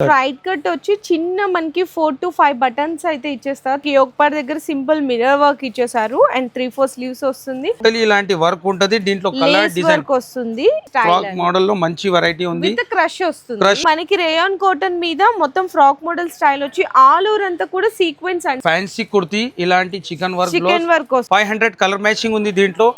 Straight cut వచ్చి చిన్న మనకి 4 to 5 బటన్స్ అయితే ఇచ్చేస్తారు. యోక్ పార్ట్ దగ్గర సింపుల్ మిర్రర్ వర్క్ ఇచ్చేసారు అండ్ 3-4 స్లీవ్స్ వస్తుంది. ఇలాంటి వర్క్ ఉంటది. దీంట్లో కలర్ డిజైన్ వస్తుంది. ఫ్రాక్ మోడల్ లో మంచి వెరైటీ ఉంది. విత్ క్రష్ వస్తుంది. మనకి రేయాన్ కాటన్ మీద మొత్తం ఫ్రాక్ మోడల్ స్టైల్ వచ్చి ఆల్ ఓవర్ అంతా కూడా సీక్వెన్స్ అండ్ ఫ్యాన్సీ కుర్తీ ఇలాంటి చికెన్ వర్క్ వస్తుంది. 500 కలర్ మ్యాచింగ్ ఉంది. దీంట్లో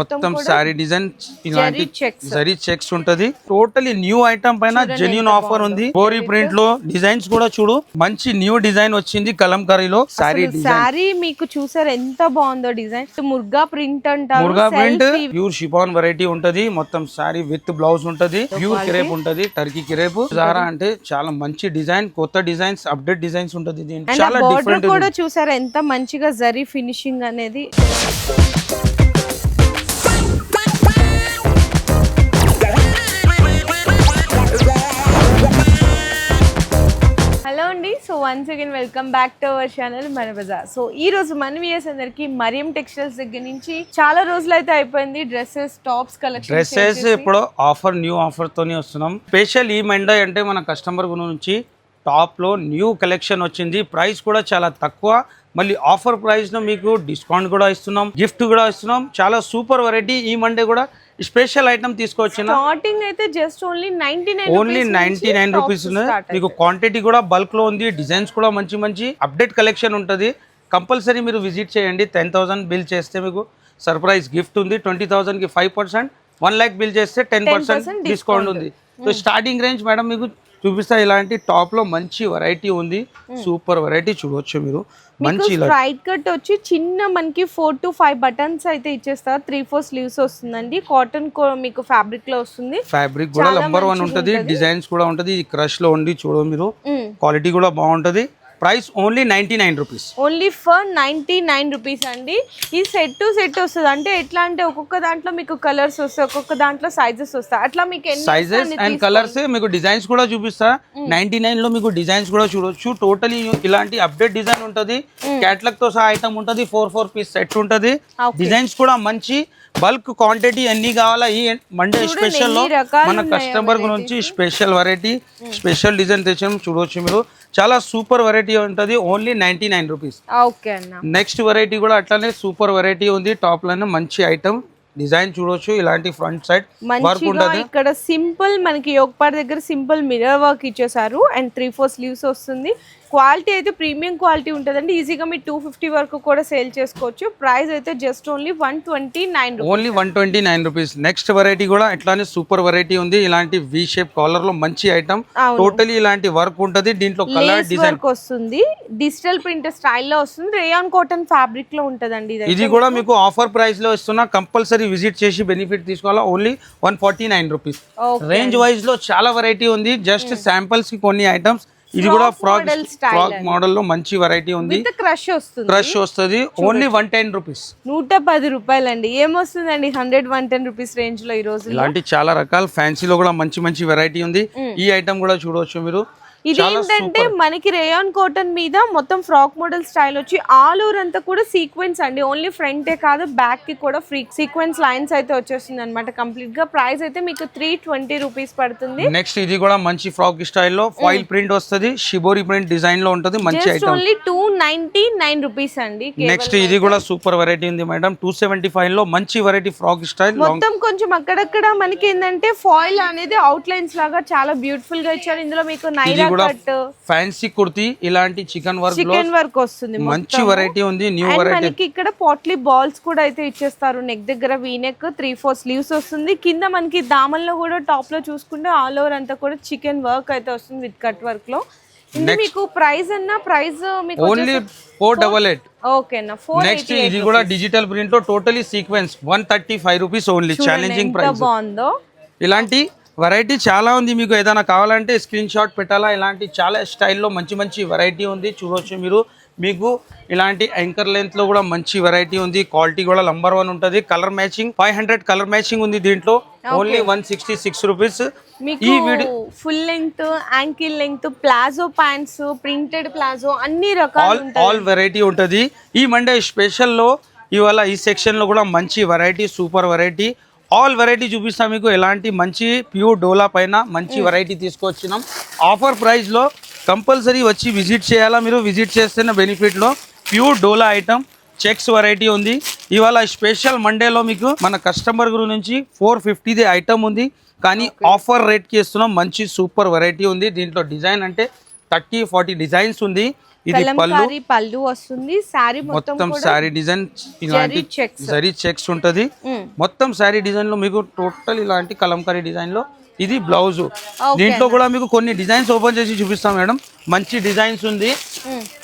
మొత్తం సారీ డిజైన్ ఇలాంటి జరీ చెక్స్ ఉంటది. టోటలీ న్యూ ఐటమ్ పైన జెన్యూన్ ఆఫర్ ఉంది. గోరీ ప్రింట్ లో డిజైన్స్ కూడా చూడు మంచి న్యూ డిజైన్ వచ్చింది. కలంకారీలో సారీ మీకు చూసారు ఎంత బాగుందో డిజైన్. ముర్గా ప్రింట్ అంటారు. ముర్గా ప్రింట్ ప్యూర్ షిఫాన్ వెరైటీ ఉంటది. మొత్తం సారీ విత్ బ్లౌజ్ ఉంటది. ప్యూర్ క్రేప్ ఉంటది. Turkey crepe. జారా అంటే చాలా మంచి డిజైన్. కొత్త డిజైన్స్ అప్డేట్ డిజైన్స్ ఉంటది. దీంట్లో చాలా డిఫరెంట్ కూడా చూసారు ఎంత మంచిగా జరీ ఫినిషింగ్ అనేది. So once again welcome back to our channel మన బజార్. సో ఈ రోజు మన వ్యూయర్స్ అందరికి మరియం టెక్స్టైల్స్ దగ్గర నుంచి చాలా రోజులు అయితే అయిపోయింది డ్రెస్సెస్ టాప్స్ కలెక్షన్. డ్రెస్సెస్ ఇప్పుడు ఆఫర్ న్యూ ఆఫర్ తోనే వస్తున్నాం. స్పెషల్ ఈ మండే అంటే మన కస్టమర్ నుంచి టాప్ లో న్యూ కలెక్షన్ వచ్చింది. ప్రైస్ కూడా చాలా తక్కువ. మళ్ళీ ఆఫర్ ప్రైస్ లో మీకు డిస్కౌంట్ కూడా ఇస్తున్నాం, గిఫ్ట్ కూడా ఇస్తున్నాం. చాలా సూపర్ వెరైటీ. ఈ మండే కూడా స్పెషల్ ఐటమ్ తీసుకొచ్చిన స్టార్టింగ్ అయితే జస్ట్ ఓన్లీ 99 రూపీస్ మీకు క్వాంటిటీ కూడా బల్క్ లో ఉంది. డిజైన్స్ కూడా మంచి మంచి అప్డేట్ కలెక్షన్ ఉంటుంది. కంపల్సరీ మీరు విజిట్ చేయండి. 10,000 బిల్ చేస్తే మీకు సర్ప్రైజ్ గిఫ్ట్ ఉంది. 20,000 కి 5%, 1 lakh బిల్ చేస్తే 10% డిస్కౌంట్ ఉంది. సో స్టార్టింగ్ రేంజ్ మేడం మీకు చూపిస్తా. ఇలాంటి టాప్ లో మంచి వెరైటీ ఉంది. సూపర్ వెరైటీ చూడొచ్చు మీరు. మంచి స్ట్రైట్ కట్ వచ్చి చిన్న మనకి 4 to 5 బటన్స్ అయితే ఇచ్చేస్తారు. 3-4 స్లీవ్స్ వస్తుందండి. కాటన్ మీకు ఫ్యాబ్రిక్ లో వస్తుంది. ఫ్యాబ్రిక్ కూడా నంబర్ 1 ఉంటది. డిజైన్స్ కూడా ఉంటది. క్రష్ లో ఉండి చూడ మీరు. క్వాలిటీ కూడా బాగుంటది. Price only 99 rupees. Only for 99 rupees అండి. ఈ సెట్ టు సెట్ వస్తుంది. అంటే ఎట్లా అంటే ఒక్కొక్క దాంట్లో మీకు కలర్స్ వస్తాయి, ఒక్కొక్క దాంట్లో సైజెస్ వస్తాయి. అట్లా మీకు సైజెస్ అండ్ కలర్స్ మీకు డిజైన్స్ కూడా చూపిస్తా. 99 లో మీకు డిజైన్స్ కూడా చూడొచ్చు. టోటలీ ఇలాంటి అప్డేట్ డిజైన్ ఉంటది. క్యాటలాగ్ తో సహా ఐటమ్ ఉంటది. 4 పీస్ సెట్ ఉంటది. డిజైన్స్ కూడా మంచి బల్క్ క్వాంటిటీ ఎన్ని కావాలా ఈ మండే స్పెషల్ లో మన కస్టమర్ గురించి స్పెషల్ వెరైటీ స్పెషల్ డిజైన్ తెచ్చాము. చూడవచ్చు మీరు. చాలా సూపర్ వెరైటీ ఉంటది. Only 99 rupees. నెక్స్ట్ వెరైటీ కూడా అట్లానే సూపర్ వెరైటీ ఉంది. టాప్ లైన్ మంచి ఐటమ్ డిజైన్ చూడొచ్చు. ఇలాంటి ఫ్రంట్ సైడ్ వర్క్ ఉంటది. ఇక్కడ సింపుల్ మనకి యోక్ పార్ట్ దగ్గర సింపుల్ మిర్రర్ వర్క్ ఇచ్చేసారు అండ్ 3-4 స్లీవ్స్ వస్తుంది. క్వాలిటీ అయితే ప్రీమియం క్వాలిటీ ఉంటుందండి. ఈజీగా మీరు 250 వరకు కూడా సేల్ చేసుకోవచ్చు. ప్రైస్ అయితే just only 129 rupees. Only 129 rupees. Next variety కూడా ఇట్లానే సూపర్ వెరైటీ ఉంది. ఇలాంటి వి షేప్ కాలర్ లో మంచి ఐటమ్. టోటలీ ఇలాంటి వర్క్ ఉంటది. దీంట్లో కలర్ డిజైన్ వస్తుంది. డిజిటల్ ప్రింట్ స్టైల్ లో వస్తుంది. రేయాన్ కాటన్ ఫ్యాబ్రిక్ లో ఉంటదండి. ఇది కూడా మీకు ఆఫర్ ప్రైస్ లో ఇస్తున్నా. కంపల్సరీ విజిట్ చేసి బెనిఫిట్ తీసుకోవాలా. Only 149 rupees. రేంజ్ వైజ్ లో చాలా వెరైటీ ఉంది. జస్ట్ శాంపిల్స్ కి కొన్ని ఐటమ్స్. ఇది కూడా ఫ్రాక్ మోడల్ లో మంచి వెరైటీ ఉంది. క్రష్ వస్తుంది. Only 110 rupees. 110 రూపాయలండి. ఏమొస్తుందండి 100-110 రూపీస్ రేంజ్ లో ఈ రోజు. ఇలాంటి చాలా రకాల ఫ్యాన్సీలో కూడా మంచి మంచి వెరైటీ ఉంది. ఈ ఐటమ్ కూడా చూడవచ్చు మీరు. ఇదేంటంటే మనకి రేయాన్ కాటన్ మీద మొత్తం ఫ్రాక్ మోడల్ స్టైల్ వచ్చి ఆల్ ఓవర్ అంతా కూడా సీక్వెన్స్ అండి. ఓన్లీ ఫ్రంటే కాదు బ్యాక్ కి కూడా ఫ్రీ సీక్వెన్స్ లైన్స్ అయితే వచ్చేస్తుంది అనమాట కంప్లీట్ గా. ప్రైస్ అయితే మీకు 320 రూపీస్ పడుతుంది. నెక్స్ట్ ఇది కూడా మంచి ఫ్రాక్ స్టైల్ లో ఫాయిల్ ప్రింట్ వస్తుంది. షిబోరి ప్రింట్ డిజైన్ లో ఉంటది. మంచి ఐటమ్. ఓన్లీ 299 రూపీస్ అండి. నెక్స్ట్ ఇది కూడా సూపర్ వెరైటీ ఉంది మేడం. 275 లో మంచి వెరైటీ ఫ్రాక్ స్టైల్. మొత్తం కొంచెం అక్కడక్కడ మనకి ఏంటంటే ఫాయిల్ అనేది అవుట్ లైన్స్ లాగా చాలా బ్యూటిఫుల్ గా ఇచ్చారు. ఇందులో మీకు నైరా ఫ్యాన్సీ కుర్తీ ఇలాంటి చికెన్ వర్క్ వస్తుంది. మంచి వెరైటీ ఉంది. New variety. మనకి ఇక్కడ పాట్లీ బాల్స్ కూడా అయితే ఇచ్చేస్తారు. నెక్ దగ్గర వీ నెక్ 3-4 స్లీవ్స్ వస్తుంది. కింద మనకి దామన్లో కూడా టాప్ లో చూసుకుంటే ఆల్ ఓవర్ అంతా కూడా చికెన్ వర్క్ అయితే వస్తుంది విత్ కట్ వర్క్ లో. మీకు ప్రైస్ మీకు ఓన్లీ 488. ఓకేనా. నెక్స్ట్ ఇది కూడా డిజిటల్ ప్రింట్ లో totally sequence 135 rupees only. Challenging price. బాగుందో. ఇలాంటి వెరైటీ చాలా ఉంది. మీకు ఏదైనా కావాలంటే స్క్రీన్ షాట్ పెట్టాలా. ఇలాంటి చాలా స్టైల్లో మంచి మంచి వెరైటీ ఉంది. చూడవచ్చు మీరు. మీకు ఇలాంటి యాంకర్ లెంత్ లో కూడా మంచి వెరైటీ ఉంది. క్వాలిటీ కూడా నంబర్ 1 ఉంటుంది. కలర్ మ్యాచింగ్ 500 కలర్ మ్యాచింగ్ ఉంది దీంట్లో. Only 166 rupees. ఈ full length, ankle length, palazzo pants, printed palazzo అన్ని రకాలు ఆల్ వెరైటీ ఉంటుంది. ఈ మండే స్పెషల్ లో ఇవాళ ఈ సెక్షన్ లో కూడా మంచి variety super variety all variety చూపిస్తాం మీకు. ఎలాంటి మంచి ప్యూర్ డోలా పైన మంచి వెరైటీ తీసుకొచ్చినాం. ఆఫర్ ప్రైస్లో కంపల్సరీ వచ్చి విజిట్ చేయాలా, మీరు విజిట్ చేస్తేనే బెనిఫిట్లో. ప్యూర్ డోలా ఐటమ్ చెక్స్ వెరైటీ ఉంది. ఇవాళ స్పెషల్ మండేలో మీకు మన కస్టమర్ గురించి 450ది ఐటమ్ ఉంది, కానీ ఆఫర్ రేట్కి ఇస్తున్నాం. మంచి సూపర్ వెరైటీ ఉంది. దీంట్లో డిజైన్ అంటే 30-40 డిజైన్స్ ఉంది. ఇది పళ్ళు వస్తుంది, సారీ మొత్తం సారీ డిజైన్ ఇలాంటి జరీ చెక్స్ ఉంటది. మొత్తం సారీ డిజైన్ లో మీకు టోటల్ ఇలాంటి కలంకారీ డిజైన్ లో ఇది బ్లౌజ్. దీంట్లో కూడా మీకు కొన్ని డిజైన్స్ ఓపెన్ చేసి చూపిస్తాం మేడం. మంచి డిజైన్స్ ఉంది.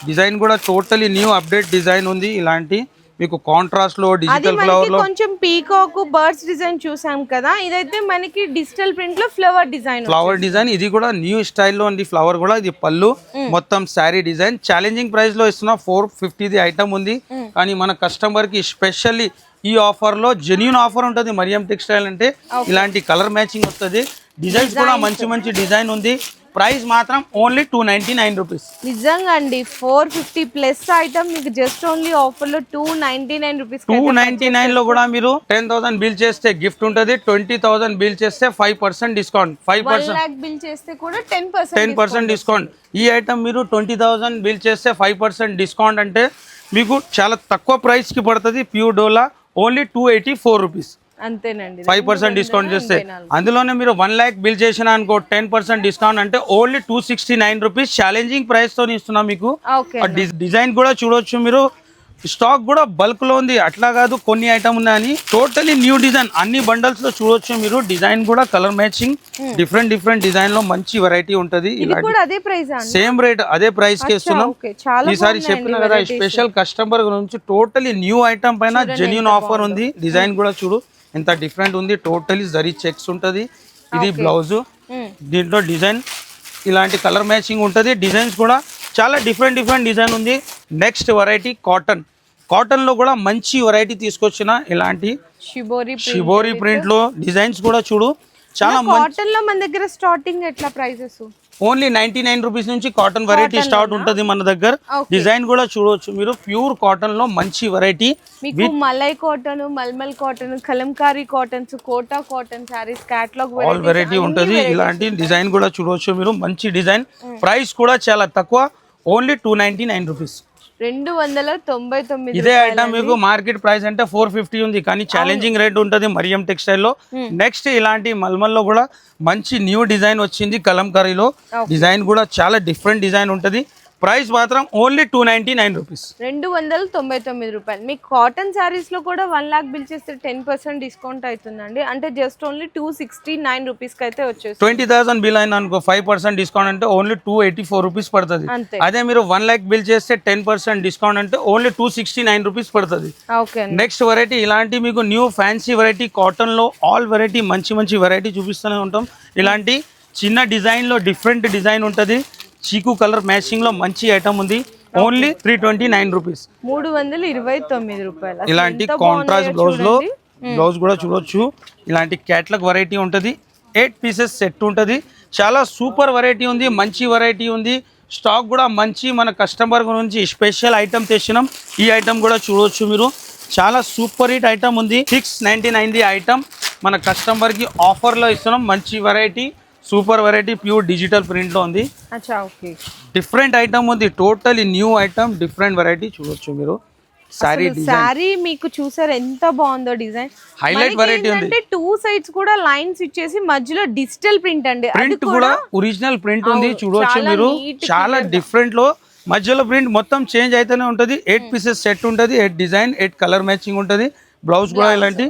డిజైన్ కూడా టోటలీ న్యూ అప్డేట్ డిజైన్ ఉంది. ఇలాంటి మీకు కాంట్రాస్ట్ లో డిజిటల్ ఫ్లవర్ లో కొంచెం పీకాక్ బర్డ్స్ డిజైన్ చూసాం కదా, ఇదైతే మనకి డిజిటల్ ప్రింట్ లో ఫ్లవర్ డిజైన్. ఇది కూడా న్యూ స్టైల్లో ఉంది. ఫ్లవర్ కూడా ఇది పళ్ళు మొత్తం శారీ డిజైన్. ఛాలెంజింగ్ ప్రైస్ లో ఇస్తున్న 450ది ఐటమ్ ఉంది, కానీ మన కస్టమర్ కి స్పెషల్లీ ఈ ఆఫర్ లో జెన్యూన్ ఆఫర్ ఉంటుంది. మరియం టెక్స్టైల్ అంటే ఇలాంటి కలర్ మ్యాచింగ్ వస్తుంది. డిజైన్స్ కూడా మంచి మంచి డిజైన్ ఉంది. ప్రైస్ మాత్రం ఓన్లీ 299 రూపీస్. నిజంగా అండి 450 ప్లస్ ఐటమ్ మీకు జస్ట్ ఓన్లీ ఆఫర్ లో 299 రూపీస్. 299 లో కూడా మీరు 10,000 బిల్ చేస్తే గిఫ్ట్ ఉంటుంది. 20,000 బిల్ చేస్తే 5% డిస్కౌంట్. 5% బిల్ చేస్తే కూడా 10% డిస్కౌంట్. ఈ ఐటమ్ మీరు 20,000 బిల్ చేస్తే 5% డిస్కౌంట్ అంటే మీకు చాలా తక్కువ ప్రైస్ కి పడుతుంది. ప్యూర్ డోలా ఓన్లీ 284 రూపీస్. అంతేనండి. 5% డిస్కౌంట్ చేస్తే అందులోనే మీరు 1 lakh బిల్ చేసిన అనుకో 10% డిస్కౌంట్ అంటే ఓన్లీ 269 రూపీస్. ఛాలెంజింగ్ ప్రైస్ తో ఇస్తున్నాం మీకు. డిజైన్ కూడా చూడొచ్చు మీరు. స్టాక్ కూడా బల్క్ లో ఉంది, అట్లా కాదు కొన్ని ఐటమ్ ఉన్నాయని. టోటలీ న్యూ డిజైన్ అన్ని బండల్స్ లో చూడొచ్చు మీరు. డిజైన్ కూడా కలర్ మ్యాచింగ్ డిఫరెంట్ డిజైన్ లో మంచి వెరైటీ ఉంటది. సేమ్ రేట్ అదే ప్రైస్ కి ఇస్తున్నాం. ఈసారి చెప్పిన కదా స్పెషల్ కస్టమర్ గురించి టోటలీ న్యూ ఐటమ్ పైన జెన్యూన్ ఆఫర్ ఉంది. డిజైన్ కూడా చూడు ఎంత డిఫరెంట్ ఉంది. టోటలీ జరీ చెక్స్ ఉంటది. ఇది బ్లౌజ్. దీంట్లో డిజైన్ ఇలాంటి కలర్ మ్యాచింగ్ ఉంటది. డిజైన్స్ కూడా చాలా డిఫరెంట్ డిజైన్ ఉంది. నెక్స్ట్ వెరైటీ కాటన్ లో కూడా మంచి వెరైటీ తీసుకొచ్చిన ఇలాంటి షిబోరి ప్రింట్ లో డిజైన్స్ కూడా చూడు చాలా. కాటన్ లో మన దగ్గర స్టార్టింగ్ ఎట్లా ప్రైసెస్? ఓన్లీ 99 రూపీస్ నుంచి కాటన్ వెరైటీ స్టార్ట్ ఉంటది మన దగ్గర. డిజైన్ కూడా చూడవచ్చు మీరు. ప్యూర్ కాటన్ లో మంచి వెరైటీ మీకు malai cotton, malmal cotton, Kalamkari cottons, Kota cotton sarees catalogue all variety ఉంటది. ఇలాంటి డిజైన్ కూడా చూడవచ్చు మీరు. మంచి డిజైన్. ప్రైస్ కూడా చాలా తక్కువ, ఓన్లీ 299 రూపీస్. 299. ఇదే ఐటమ్ మీకు మార్కెట్ ప్రైస్ అంటే 450 ఉంది, కానీ ఛాలెంజింగ్ రేట్ ఉంటుంది మరియం టెక్స్టైల్ లో. నెక్స్ట్ ఇలాంటి మల్మల్ లో కూడా మంచి న్యూ డిజైన్ వచ్చింది. కలంకారీలో డిజైన్ కూడా చాలా డిఫరెంట్ డిజైన్ ఉంటుంది. ప్రైస్ మాత్రం ఓన్లీ 299 రూపీస్. 299 రూపాయలు. మీకు కాటన్ సారీస్ లో కూడా 1 lakh బిల్ చేస్తే 10% డిస్కౌంట్ అవుతుందండి. అంటే జస్ట్ ఓన్లీ 269 రూపీస్ కి అయితే వచ్చేసి 20,000 బిల్ అయిన అనుకో 5% డిస్కౌంట్ అంటే ఓన్లీ 284 రూపీస్ పడుతుంది. అదే మీరు 1 lakh బిల్ చేస్తే 10% డిస్కౌంట్ అంటే ఓన్లీ 269 రూపీస్ పడుతుంది. నెక్స్ట్ వెరైటీ ఇలాంటి మీకు న్యూ ఫ్యాన్సీ వెరైటీ కాటన్ లో ఆల్ వెరైటీ మంచి వెరైటీ చూపిస్తూనే ఉంటాం. ఇలాంటి చిన్న డిజైన్ లో డిఫరెంట్ డిజైన్ ఉంటుంది. చీకు కలర్ మ్యాచింగ్ లో మంచి ఐటమ్ ఉంది. Only 329 rupees. 329 రూపాయలు. ఇలాంటి కాంట్రాస్ట్ బ్లౌజ్ లో బ్లౌజ్ కూడా చూడొచ్చు. ఇలాంటి క్యాట్లాగ్ వెరైటీ ఉంటుంది. 8 పీసెస్ సెట్ ఉంటుంది. చాలా సూపర్ వెరైటీ ఉంది. మంచి వెరైటీ ఉంది. స్టాక్ కూడా మంచి మన కస్టమర్ గురించి స్పెషల్ ఐటమ్ తెచ్చినాం. ఈ ఐటమ్ కూడా చూడొచ్చు మీరు. చాలా సూపర్ హిట్ ఐటమ్ ఉంది. 699 ఐటమ్ మన కస్టమర్ కి ఆఫర్ లో ఇస్తున్నాం. మంచి variety, super variety, pure digital print లో ఉంది. డిఫరెంట్ ఐటమ్ ఉంది. Totally new item, different variety చూడొచ్చు మీరు. సారీ మీకు చూసారు ఎంత బాగుందో డిజైన్. హైలైట్ వెరైటీ ఉంది. అంటే 2 సైడ్స్ కూడా లైన్స్ ఇచ్చేసి మధ్యలో డిజిటల్ ప్రింట్ అండి. ప్రింట్ కూడా ఒరిజినల్ ప్రింట్ ఉంది చూడొచ్చు మీరు. చాలా డిఫరెంట్ లో మధ్యలో ప్రింట్ మొత్తం చేంజ్ అయితేనే ఉంటుంది. 8 పీసెస్ సెట్ ఉంటుంది. 8 డిజైన్, 8 కలర్ మ్యాచింగ్ ఉంటుంది. బ్లౌజ్ కూడా ఇలాంటి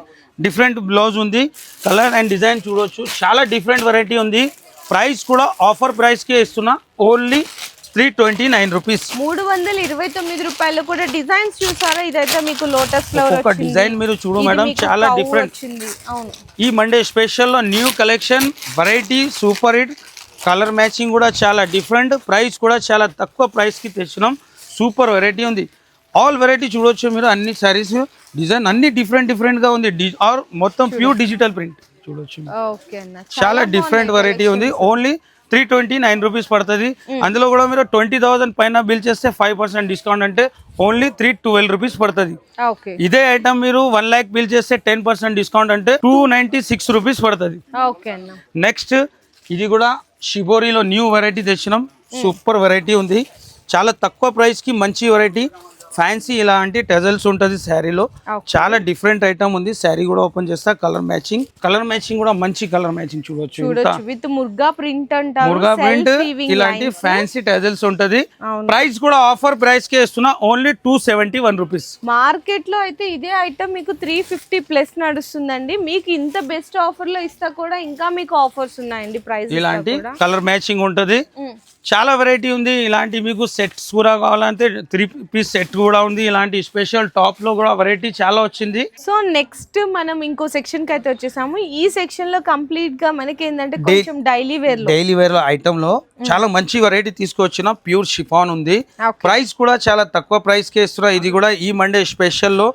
డిఫరెంట్ బ్లౌజ్ ఉంది. కలర్ అండ్ డిజైన్ చూడొచ్చు. చాలా డిఫరెంట్ వెరైటీ ఉంది. ప్రైస్ కూడా ఆఫర్ ప్రైస్ కే ఇస్తున్నా. Only 329 rupees. 329 రూపాయలు కూడా డిజైన్స్ చూసారా? ఇదైతే మీకు లోటస్ ఫ్లవర్ ఒక డిజైన్ మీరు చూడు మేడం, చాలా డిఫరెంట్. ఈ మండే స్పెషల్ లో new collection variety super hit. Colour matching కూడా చాలా డిఫరెంట్. ప్రైస్ కూడా చాలా తక్కువ ప్రైస్ కి తెచ్చినాం. సూపర్ వెరైటీ ఉంది. ఆల్ వెరైటీ చూడొచ్చు మీరు. అన్ని సారీస్ డిజైన్ అన్ని డిఫరెంట్ గా ఉంది. మొత్తం ప్యూర్ డిజిటల్ ప్రింట్ చూడొచ్చు. చాలా డిఫరెంట్ వెరైటీ ఉంది. ఓన్లీ 329 రూపీస్ పడుతుంది. అందులో కూడా మీరు 20,000 పైన బిల్ చేస్తే 5% డిస్కౌంట్ అంటే ఓన్లీ 312 రూపీస్ పడుతుంది. ఓకే, ఇదే ఐటమ్ మీరు 1 lakh బిల్ చేస్తే 10% డిస్కౌంట్ అంటే 296 రూపీస్ పడుతుంది. ఓకే అన్న. నెక్స్ట్ ఇది కూడా షిబోరిలో న్యూ వెరైటీ తెచ్చినాం. సూపర్ వెరైటీ ఉంది, చాలా తక్కువ ప్రైస్ కి మంచి వెరైటీ. ఫ్యాన్సీ ఇలాంటి టెజల్స్ ఉంటుంది శారీలో, చాలా డిఫరెంట్ ఐటమ్ ఉంది. శారీ కూడా ఓపెన్ చేస్తా, కలర్ మ్యాచింగ్ కూడా మంచి కలర్ మ్యాచింగ్ చూడొచ్చు. విత్ ముర్గా ప్రింట్ అంటారు, ముర్గా ప్రింట్ ఇలాంటి ఫ్యాన్సీ టెజల్స్ ఉంటది. ప్రైస్ కూడా ఆఫర్ ప్రైస్ కే ఇస్తున్నా, ఓన్లీ 271 రూపీస్. మార్కెట్ లో అయితే ఇదే ఐటమ్ మీకు 350 ప్లస్ నడుస్తుందండి. మీకు ఇంత బెస్ట్ ఆఫర్ లో ఇస్తా కూడా ఇంకా మీకు ఆఫర్స్ ఉన్నాయండి. ప్రైస్ ఇలాంటి కలర్ మ్యాచింగ్ ఉంటది, చాలా వెరైటీ ఉంది. ఇలాంటి మీకు సెట్స్ కూడా కావాలంటే 3 పీస్ సెట్ కూడా ఉంది. ఇలాంటి స్పెషల్ టాప్ లో కూడా వెరైటీ చాలా వచ్చింది. సో నెక్స్ట్ మనం ఇంకో సెక్షన్ కి అయితే వచ్చేసాము. ఈ సెక్షన్ లో కంప్లీట్ గా మనకి ఏంటంటే కొంచెం డైలీ వేర్ లో ఐటమ్ లో చాలా మంచి వెరైటీ తీసుకొచ్చిన. ప్యూర్ షిఫాన్ ఉంది. ప్రైస్ కూడా చాలా తక్కువ ప్రైస్ కే ఇస్తున్నా. ఇది కూడా ఈ మండే స్పెషల్ లో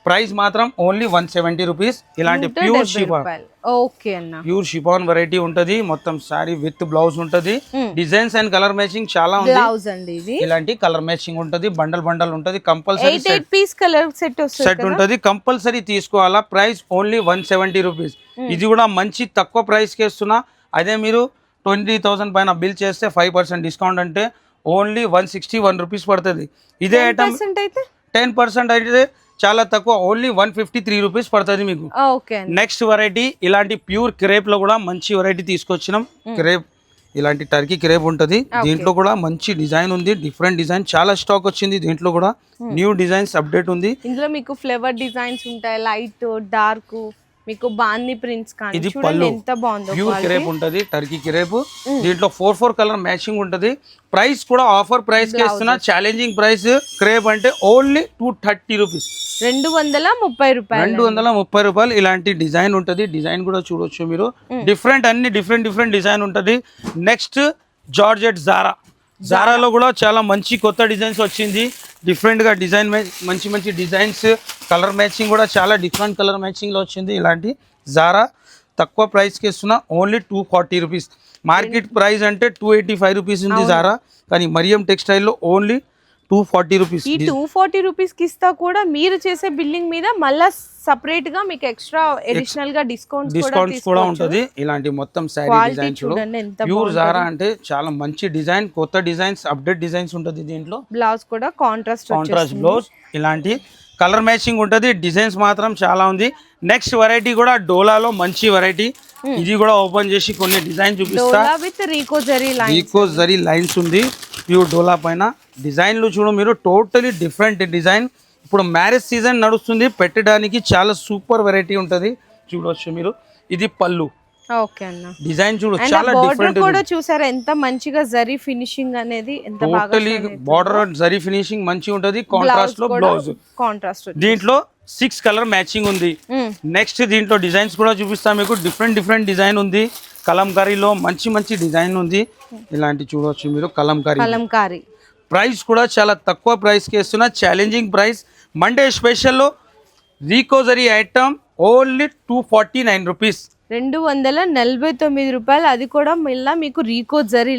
ప్రైస్ మాత్రం ఓన్లీ 170 రూపీస్. ఇలాంటి ప్యూర్ షిఫాన్, ఓకే అన్న, ప్యూర్ షిఫాన్ వెరైటీ ఉంటది. మొత్తం సారీ విత్ బ్లౌజ్ ఉంటది. డిజైన్స్ అండ్ కలర్ మ్యాచింగ్ చాలా ఉంది. బ్లౌజ్ అండి ఇది. ఇలాంటి కలర్ మ్యాచింగ్ ఉంటది, బండల్ ఉంటది. కంపల్సరీ 8 పీస్ కలర్ సెట్ ఉంటది, కంపల్సరీ తీసుకోవాలా. Price only 170 rupees. ఇది కూడా మంచి తక్కువ ప్రైస్ కి ఇస్తున్నా. అదే మీరు 20,000 పైన బిల్ చేస్తే 5% డిస్కౌంట్ అంటే ఓన్లీ 161 రూపీస్ పడుతుంది. ఇదే ఐటమ్ 10% అయితే చాలా తక్కువ, ఓన్లీ 153 రూపీస్ పడుతుంది మీకు. నెక్స్ట్ వెరైటీ ఇలాంటి ప్యూర్ క్రేప్ లో కూడా మంచి వెరైటీ తీసుకొచ్చినాం. క్రేప్ ఇలాంటి టర్కీ క్రేప్ ఉంటది. దీంట్లో కూడా మంచి డిజైన్ ఉంది, డిఫరెంట్ డిజైన్ చాలా స్టాక్ వచ్చింది. దీంట్లో కూడా న్యూ డిజైన్స్ అప్డేట్ ఉంది. ఇందులో మీకు ఫ్లేవర్ డిజైన్స్ ఉంటాయి, లైట్ డార్క్, మీకు బాందీ ప్రింట్స్ కానీ. ఇది పళ్ళు, ఎంత బాగుందో. ప్యూర్ క్రేప్ ఉంటది, టర్కీ క్రేప్. దీంట్లో 4 కలర్ మ్యాచింగ్ ఉంటది. ప్రైస్ కూడా ఆఫర్ ప్రైస్ కి ఇస్తున్నా. ఛాలెంజింగ్ ప్రైస్ క్రేప్ అంటే ఓన్లీ 230 రూపీస్, 230 రూపాయలు. ఇలాంటి డిజైన్ ఉంటది. డిజైన్ కూడా చూడొచ్చు మీరు. డిఫరెంట్ అన్ని డిఫరెంట్ డిజైన్ ఉంటది. నెక్స్ట్ జార్జెట్ జారాలో కూడా చాలా మంచి కొత్త డిజైన్స్ వచ్చింది. డిఫరెంట్ గా డిజైన్ మంచి డిజైన్స్, కలర్ మ్యాచింగ్ కూడా చాలా డిఫరెంట్ కలర్ మ్యాచింగ్ లో వచ్చింది. ఇలాంటి జారా తక్కువ ప్రైస్ కి ఇస్తున్నా, ఓన్లీ 240 రూపీస్. మార్కెట్ ప్రైస్ అంటే 285 రూపీస్ ఉంది జారా, కానీ మరియం టెక్స్టైల్ లో ఓన్లీ 240 రూపీస్. ఈ 240 రూపీస్ కి ఇస్తా కూడా మీరు చేసే బిల్లింగ్ మీద మళ్ళా సపరేట్ గా మీకు ఎక్స్ట్రా అడిషనల్ గా డిస్కౌంట్స్ కూడా ఉంటది. ఇలాంటి మొత్తం శారీ డిజైన్ చూడండి. ప్యూర్ జారా అంటే చాలా మంచి డిజైన్, కొత్త డిజైన్స్, అప్డేట్ డిజైన్స్ ఉంటది. దీంట్లో బ్లౌజ్ కూడా కాంట్రాస్ట్ బ్లౌజ్, ఇలాంటి కలర్ మ్యాచింగ్ ఉంటది. డిజైన్స్ మాత్రం చాలా ఉంది. నెక్స్ట్ వెరైటీ కూడా డోలాలో మంచి వెరైటీ. ఇది కూడా ఓపెన్ చేసి కొన్ని డిజైన్ చూపిస్తా. రీకో జరీ లైన్స్ ఉంది ప్యూర్ డోలా పైన. డిజైన్లు చూడు మీరు, టోటలీ డిఫరెంట్ డిజైన్. ఇప్పుడు మ్యారేజ్ సీజన్ నడుస్తుంది, పెట్టడానికి చాలా సూపర్ వెరైటీ ఉంటది. చూడొచ్చు మీరు. ఇది పళ్ళు, డిజైన్ చూడు చాలా డిఫరెంట్ కూడా చూసారా ఎంత మంచిగా జరీ ఫినిషింగ్ అనేది. టోటలీ బార్డర్ జరీ ఫినిషింగ్ మంచి ఉంటది. కాంట్రాస్ట్ లో బ్లౌజ్, దీంట్లో 6 కలర్ మ్యాచింగ్ ఉంది. నెక్స్ట్ దీంట్లో డిజైన్స్ కూడా చూపిస్తా మీకు. డిఫరెంట్ డిజైన్ ఉంది. కలంకారీలో మంచి డిజైన్ ఉంది. ఇలాంటి చూడవచ్చు మీరు, కలంకారీ. ప్రైస్ కూడా చాలా తక్కువ ప్రైస్ కి ఇస్తున్నా. Challenging price. మండే స్పెషల్లో రీకోజరీ ఐటమ్ ఓన్లీ 249 రూపీస్, 249 రూపాయలు. అది కూడా మళ్ళీ మీకు రీకోజరీ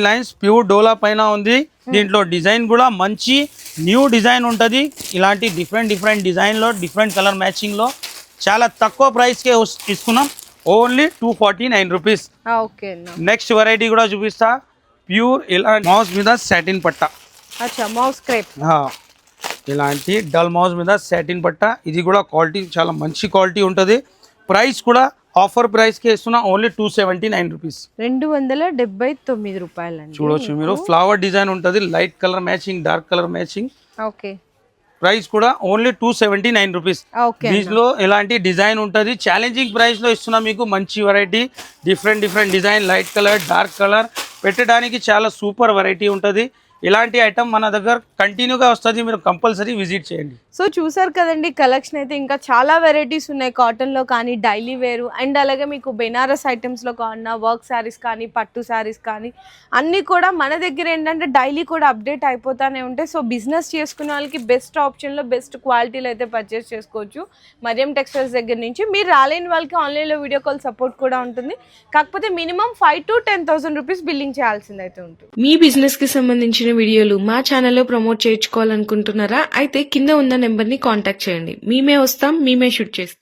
లైన్స్ ప్యూర్ డోలా పైన ఉంది. దీంట్లో డిజైన్ కూడా మంచి న్యూ డిజైన్ ఉంటది. ఇలాంటి డిఫరెంట్ డిజైన్ లో, డిఫరెంట్ కలర్ మ్యాచింగ్ లో చాలా తక్కువ ప్రైస్ కే ఇస్తున్నాం, ఓన్లీ 249 రూపీస్. నెక్స్ట్ వెరైటీ కూడా చూపిస్తా. ప్యూర్ ఇలా మౌస్ మీద సాటిన్ పట్ట, ఇలాంటి డల్ మౌస్ మీద సాటిన్ పట్ట. ఇది కూడా క్వాలిటీ చాలా మంచి క్వాలిటీ ఉంటుంది. ప్రైస్ కూడా ఆఫర్ ప్రైస్ కి ఇస్తున్నా, ఓన్లీ 279 రూపీస్, 279 రూపాయలు. చూడొచ్చు మీరు. ఫ్లవర్ డిజైన్ ఉంటుంది, light colour matching, dark colour matching. Price కూడా ఓన్లీ 279 రూపీస్. దీంట్లో ఇలాంటి డిజైన్ ఉంటుంది. ఛాలెంజింగ్ ప్రైస్ లో ఇస్తున్నా మీకు. మంచి variety, different design, light colour, dark colour. పెట్టడానికి చాలా సూపర్ వెరైటీ ఉంటుంది. ఇలాంటి ఐటమ్ మన దగ్గర కంటిన్యూగా వస్తుంది, మీరు కంపల్సరీ విజిట్ చేయండి. సో చూసారు కదండి, కలెక్షన్ అయితే ఇంకా చాలా వెరైటీస్ ఉన్నాయి కాటన్లో కానీ, డైలీ వేరు అండ్ అలాగే మీకు బెనారస్ ఐటమ్స్లో కావాలన్నా వర్క్ శారీస్ కానీ, పట్టు శారీస్ కానీ అన్నీ కూడా మన దగ్గర ఏంటంటే డైలీ కూడా అప్డేట్ అయిపోతూనే ఉంటాయి. సో బిజినెస్ చేసుకునే వాళ్ళకి బెస్ట్ ఆప్షన్లో బెస్ట్ క్వాలిటీలో అయితే పర్చేస్ చేసుకోవచ్చు మరియం టెక్స్టైల్స్ దగ్గర నుంచి. మీరు రాలేని వాళ్ళకి ఆన్లైన్లో వీడియో కాల్ సపోర్ట్ కూడా ఉంటుంది, కాకపోతే మినిమం 5,000 to 10,000 రూపీస్ బిల్లింగ్ చేయాల్సింది అయితే ఉంటుంది. మీ బిజినెస్ కి సంబంధించిన వీడియోలు మా ఛానల్లో ప్రమోట్ చేయించుకోవాలనుకుంటున్నారా? అయితే కింద ఉన్న నెంబర్ ని కాంటాక్ట్ చేయండి. మేమే వస్తాం, మేమే షూట్ చేస్తాం.